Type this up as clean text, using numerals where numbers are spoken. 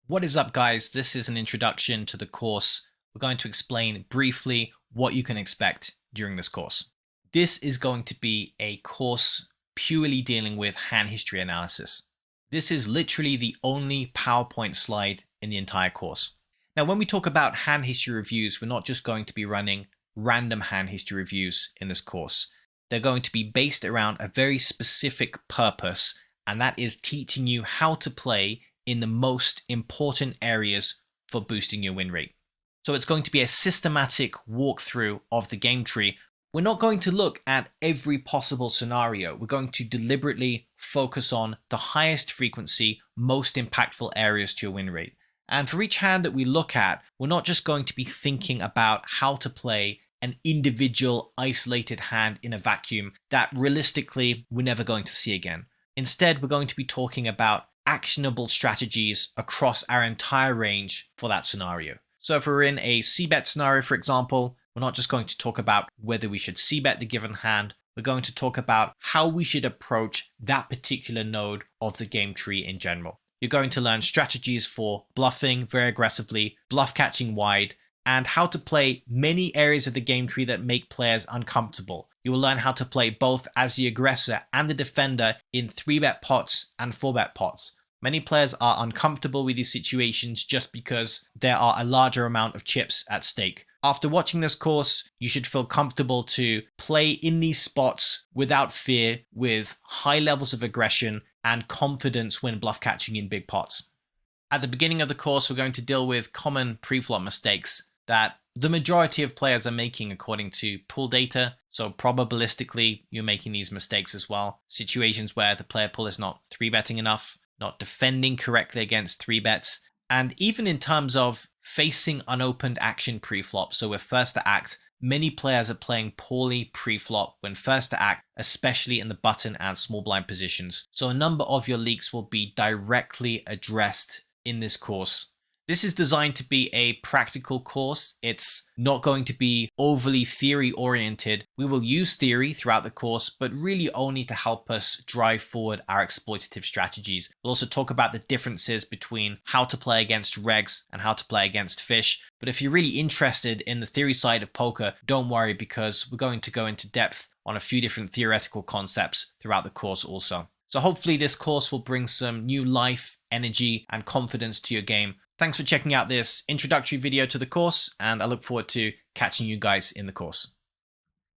What is up, guys? This is an introduction to the course. We're going to explain briefly what you can expect during this course. This is going to be a course purely dealing with hand history analysis. This is literally the only PowerPoint slide in the entire course. Now, when we talk about hand history reviews, we're not just going to be running random hand history reviews in this course. They're going to be based around a very specific purpose, and that is teaching you how to play in the most important areas for boosting your win rate. So it's going to be a systematic walkthrough of the game tree. We're not going to look at every possible scenario. We're going to deliberately focus on the highest frequency, most impactful areas to your win rate. And for each hand that we look at, we're not just going to be thinking about how to play an individual isolated hand in a vacuum that realistically we're never going to see again. Instead, we're going to be talking about actionable strategies across our entire range for that scenario. So if we're in a c-bet scenario, for example, we're not just going to talk about whether we should c-bet the given hand. We're going to talk about how we should approach that particular node of the game tree in general. You're going to learn strategies for bluffing very aggressively, bluff catching wide, and how to play many areas of the game tree that make players uncomfortable. You will learn how to play both as the aggressor and the defender in 3-bet pots and 4-bet pots. Many players are uncomfortable with these situations just because there are a larger amount of chips at stake. After watching this course, you should feel comfortable to play in these spots without fear, with high levels of aggression and confidence when bluff catching in big pots. At the beginning of the course, we're going to deal with common pre-flop mistakes that the majority of players are making according to pool data. So probabilistically, you're making these mistakes as well. Situations where the player pool is not 3-betting enough, not defending correctly against 3-bets, and even in terms of facing unopened action pre-flop. So with first to act, many players are playing poorly pre-flop when first to act, especially in the button and small blind positions. So a number of your leaks will be directly addressed in this course. This is designed to be a practical course. It's not going to be overly theory oriented. We will use theory throughout the course, but really only to help us drive forward our exploitative strategies. We'll also talk about the differences between how to play against regs and how to play against fish. But if you're really interested in the theory side of poker, don't worry, because we're going to go into depth on a few different theoretical concepts throughout the course also. So hopefully this course will bring some new life, energy, and confidence to your game. Thanks for checking out this introductory video to the course, and I look forward to catching you guys in the course.